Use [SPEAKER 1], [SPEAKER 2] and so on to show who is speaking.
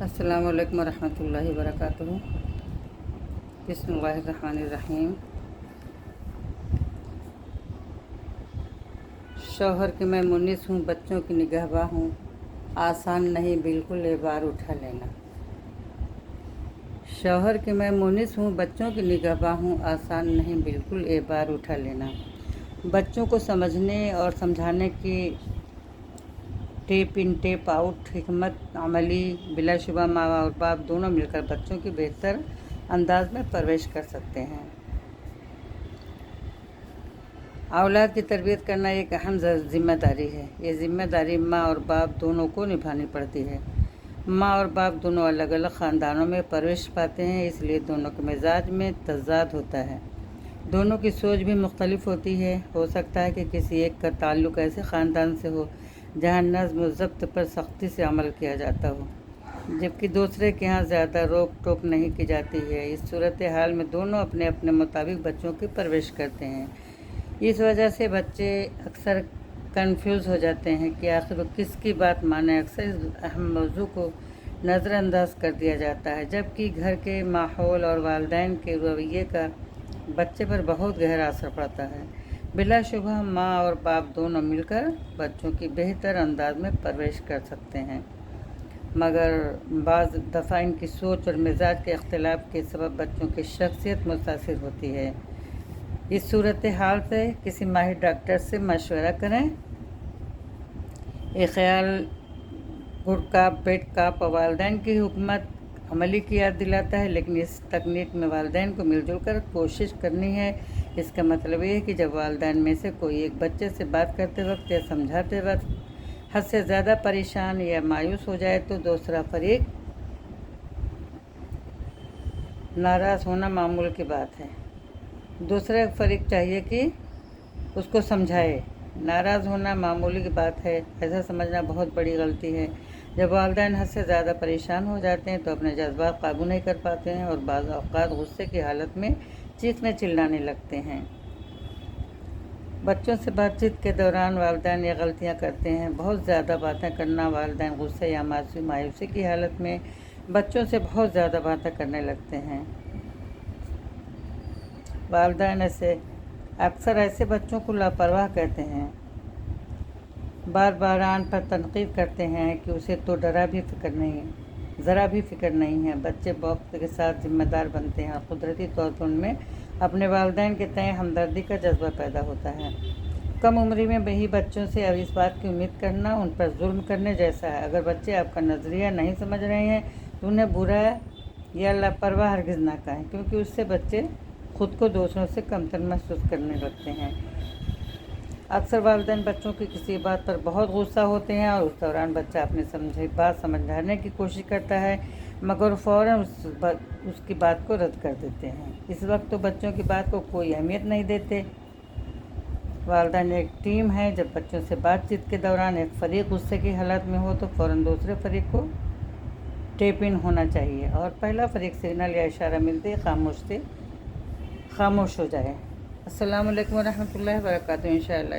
[SPEAKER 1] السلام علیکم ورحمۃ اللہ وبرکاتہ۔ بسم اللہ الرحمن الرحیم۔ شوہر کی میں مونس ہوں، بچوں کی نگہباں ہوں، آسان نہیں بالکل یہ بار اٹھا لینا۔ شوہر کی میں مونس ہوں، بچوں کی نگہباں ہوں، آسان نہیں بالکل یہ بار اٹھا لینا۔ بچوں کو سمجھنے اور سمجھانے کی ٹیپ ان ٹیپ آؤٹ حکمت عملی بلا شبہ ماں اور باپ دونوں مل کر بچوں کی بہتر انداز میں پرورش کر سکتے ہیں۔ اولاد کی تربیت کرنا ایک اہم ذمہ داری ہے۔ یہ ذمہ داری ماں اور باپ دونوں کو نبھانی پڑتی ہے۔ ماں اور باپ دونوں الگ الگ خاندانوں میں پرورش پاتے ہیں، اس لیے دونوں کے مزاج میں تضاد ہوتا ہے۔ دونوں کی سوچ بھی مختلف ہوتی ہے۔ ہو سکتا ہے کہ کسی ایک کا تعلق ایسے خاندان سے ہو جہاں نظم و ضبط پر سختی سے عمل کیا جاتا ہو، جبکہ دوسرے کے ہاں زیادہ روک ٹوک نہیں کی جاتی ہے۔ اس صورتحال میں دونوں اپنے اپنے مطابق بچوں کی پرورش کرتے ہیں۔ اس وجہ سے بچے اکثر کنفیوز ہو جاتے ہیں کہ آخر وہ کس کی بات مانیں۔ اکثر اس اہم موضوع کو نظر انداز کر دیا جاتا ہے، جبکہ گھر کے ماحول اور والدین کے رویے کا بچے پر بہت گہرا اثر پڑتا ہے۔ بلا شبہ ماں اور باپ دونوں مل کر بچوں کی بہتر انداز میں پرورش کر سکتے ہیں، مگر بعض دفعہ ان کی سوچ اور مزاج کے اختلاف کے سبب بچوں کی شخصیت متاثر ہوتی ہے۔ اس صورتحال سے کسی ماہر ڈاکٹر سے مشورہ کریں۔ یہ خیال گڈ کاپ بیڈ کاپ اور والدین کی حکمت عملی کی یاد دلاتا ہے، لیکن اس تکنیک میں والدین کو مل جل کر کوشش کرنی ہے۔ اس کا مطلب یہ ہے کہ جب والدین میں سے کوئی ایک بچے سے بات کرتے وقت یا سمجھاتے وقت حد سے زیادہ پریشان یا مایوس ہو جائے تو دوسرا فریق ناراض ہونا معمول کی بات ہے۔ دوسرے فریق چاہیے کہ اس کو سمجھائے۔ ناراض ہونا معمولی کی بات ہے، ایسا سمجھنا بہت بڑی غلطی ہے۔ جب والدین حد سے زیادہ پریشان ہو جاتے ہیں تو اپنے جذبات قابو نہیں کر پاتے ہیں اور بعض اوقات غصے کی حالت میں چیخنے چلانے لگتے ہیں۔ بچوں سے بات چیت کے دوران والدین یہ غلطیاں کرتے ہیں۔ بہت زیادہ باتیں کرنا۔ والدین غصے یا مایوسی کی حالت میں بچوں سے بہت زیادہ باتیں کرنے لگتے ہیں۔ والدین اکثر ایسے بچوں کو لاپرواہ کہتے ہیں، بار بار ان پر تنقید کرتے ہیں کہ اسے تو ذرا بھی فکر نہیں ہے۔ بچے وقت کے ساتھ ذمہ دار بنتے ہیں اور قدرتی طور پر ان میں اپنے والدین کے تئیں ہمدردی کا جذبہ پیدا ہوتا ہے۔ کم عمری میں ہی بچوں سے اب اس بات کی امید کرنا ان پر ظلم کرنے جیسا ہے۔ اگر بچے آپ کا نظریہ نہیں سمجھ رہے ہیں تو انہیں برا یا لاپرواہ ہرگز نہ کہیں، کیونکہ اس سے بچے خود کو دوسروں سے کمتر محسوس کرنے لگتے ہیں۔ اکثر والدین بچوں کی کسی بات پر بہت غصہ ہوتے ہیں اور اس دوران بچہ اپنی بات سمجھانے کی کوشش کرتا ہے، مگر فوراً اس کی بات کو رد کر دیتے ہیں۔ اس وقت تو بچوں کی بات کو کوئی اہمیت نہیں دیتے۔ والدین ایک ٹیم ہے۔ جب بچوں سے بات چیت کے دوران ایک فریق غصے کی حالت میں ہو تو فوراً دوسرے فریق کو ٹیپ ان ہونا چاہیے اور پہلا فریق سگنل یا اشارہ ملتے ہی خاموش ہو جائے۔ السلام علیکم ورحمۃ اللہ وبرکاتہ۔ انشاءاللہ